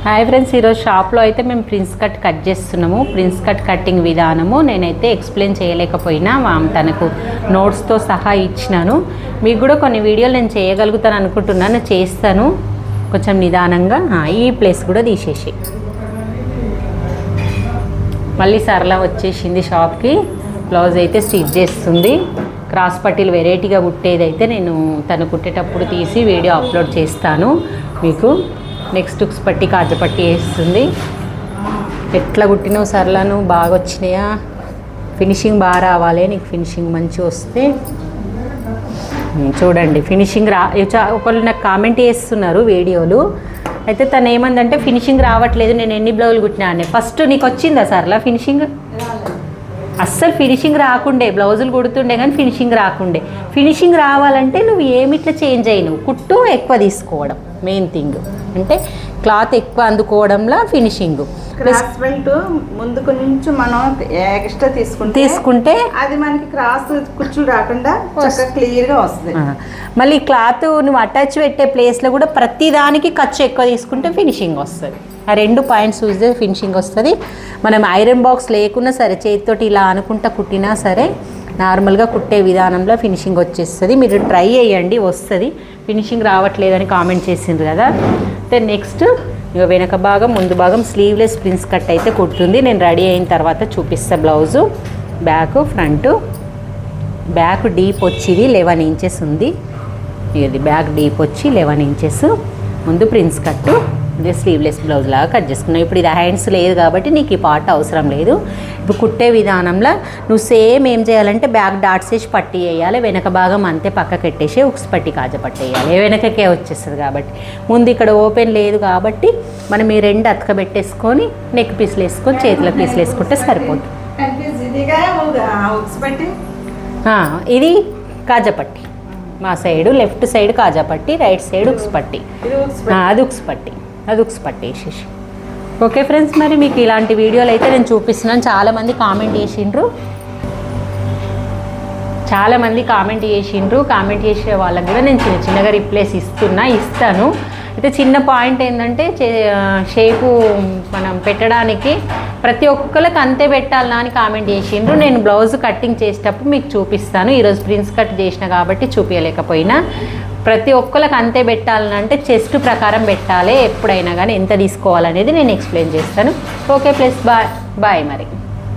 Hi friends, ఈరోజు షాప్లో అయితే మేము ప్రిన్స్ కట్ చేస్తున్నాము. ప్రిన్స్ కటింగ్ విధానము నేనైతే ఎక్స్ప్లెయిన్ చేయలేకపోయినా తనకు నోట్స్తో సహా ఇచ్చినాను. మీకు కూడా కొన్ని వీడియోలు నేను చేయగలుగుతాను అనుకుంటున్నాను, చేస్తాను కొంచెం నిదానంగా. ఈ ప్లేస్ కూడా తీసేసి మళ్ళీ సరళ వచ్చేసింది షాప్కి. బ్లౌజ్ అయితే స్టిచ్ చేస్తుంది. క్రాస్ పట్టీలు వెరైటీగా కుట్టేదైతే నేను తను కుట్టేటప్పుడు తీసి వీడియో అప్లోడ్ చేస్తాను మీకు. నెక్స్ట్ ఉక్స్ పట్టి కాజపట్టి వేస్తుంది. ఎట్లా కుట్టినావు సరళను, బాగా వచ్చినాయా? ఫినిషింగ్ బాగా రావాలి, నీకు ఫినిషింగ్ మంచిగా వస్తే చూడండి. ఫినిషింగ్ ఒకళ్ళు నాకు కామెంట్ చేస్తున్నారు వీడియోలు. అయితే తను ఏమందంటే ఫినిషింగ్ రావట్లేదు, నేను ఎన్ని బ్లౌజులు కుట్టినా అని. ఫస్ట్ నీకు వచ్చిందా సరళ ఫినిషింగ్? అస్సలు ఫినిషింగ్ రాకుండే, బ్లౌజులు కుడుతుండే కానీ ఫినిషింగ్ రాకుండే. ఫినిషింగ్ రావాలంటే నువ్వు ఏమిట్లా చేంజ్ అయ్యి, నువ్వు కుట్టు ఎక్కువ తీసుకోవడం మెయిన్ థింగ్. అంటే క్లాత్ ఎక్కువ అందుకోవడంలో ఫినిషింగ్. క్రాస్ బెల్ట్ ముందుకు నుంచి మనం ఎక్స్ట్రా తీసుకుంటే అది మనకి క్రాస్ కుచ్చులు రాకుండా క్లియర్గా వస్తుంది. మళ్ళీ క్లాత్ నువ్వు అటాచ్ పెట్టే ప్లేస్లో కూడా ప్రతి దానికి ఖర్చు ఎక్కువ తీసుకుంటే ఫినిషింగ్ వస్తుంది. ఆ 2 పాయింట్స్ చూస్తే ఫినిషింగ్ వస్తుంది. మనం ఐరన్ బాక్స్ లేకున్నా సరే చేతితోటి ఇలా అనుకుంటా కుట్టినా సరే నార్మల్గా కుట్టే విధానంలో ఫినిషింగ్ వచ్చేస్తుంది. మీరు ట్రై చేయండి, వస్తుంది. ఫినిషింగ్ రావట్లేదని కామెంట్ చేసిండ్రు కదా. దెన్ నెక్స్ట్ ఇక వెనక భాగం ముందు భాగం స్లీవ్లెస్ ప్రిన్స్ కట్ అయితే కుడుతుంది. నేను రెడీ అయిన తర్వాత చూపిస్తా blouse. Back front, back deep వచ్చి 11 ఇంచెస్ ఉంది. ఇది బ్యాక్ డీప్ వచ్చి 11 ఇంచెస్. ముందు ప్రిన్స్ కట్టు, ఇది స్లీవ్లెస్ బ్లౌజ్ లాగా కట్ చేసుకున్నావు. ఇప్పుడు ఇది హ్యాండ్స్ లేదు కాబట్టి నీకు ఈ పార్ట్ అవసరం లేదు. ఇప్పుడు కుట్టే విధానంలో నువ్వు సేమ్ ఏం చేయాలంటే బ్యాక్ డాట్స్ వేసి పట్టి వేయాలి, వెనక భాగం అంతే పక్కకు పెట్టేసి ఉక్స్ పట్టి కాజ పట్టి వేయాలి. వెనకకే వచ్చేస్తుంది కాబట్టి. ముందు ఇక్కడ ఓపెన్ లేదు కాబట్టి మనం ఈ 2 అతకబెట్టేసుకొని నెక్ పీస్లు వేసుకొని చేతుల పీస్లు వేసుకుంటే సరిపోతుంది. ఇది కాజపట్టి, మా side left side Kajapatti, right side ఉక్స్ పట్టి. అది ఉక్స్ పట్టి, అది ఉక్స్ పట్టి వేసేసి. ఓకే ఫ్రెండ్స్, మరి మీకు ఇలాంటి వీడియోలు అయితే నేను చూపిస్తున్నాను. చాలామంది కామెంట్ చేసిండ్రు, కామెంట్ చేసే వాళ్ళకి కూడా నేను చిన్నగా రిప్లేస్ ఇస్తాను. అయితే చిన్న పాయింట్ ఏంటంటే షేపు మనం పెట్టడానికి ప్రతి ఒక్కరికి అంతే పెట్టాలనా అని కామెంట్ చేసిండ్రు. నేను బ్లౌజ్ కటింగ్ చేసేటప్పుడు మీకు చూపిస్తాను. ఈరోజు ప్రిన్స్ కట్ చేసిన కాబట్టి చూపించలేకపోయినా. ప్రతి ఒక్కరికి అంతే పెట్టాలనంటే చెస్ట్ ప్రకారం పెట్టాలి. ఎప్పుడైనా కానీ ఎంత తీసుకోవాలనేది నేను ఎక్స్ప్లెయిన్ చేస్తాను. ఓకే ప్లస్ బాయ్ మరి.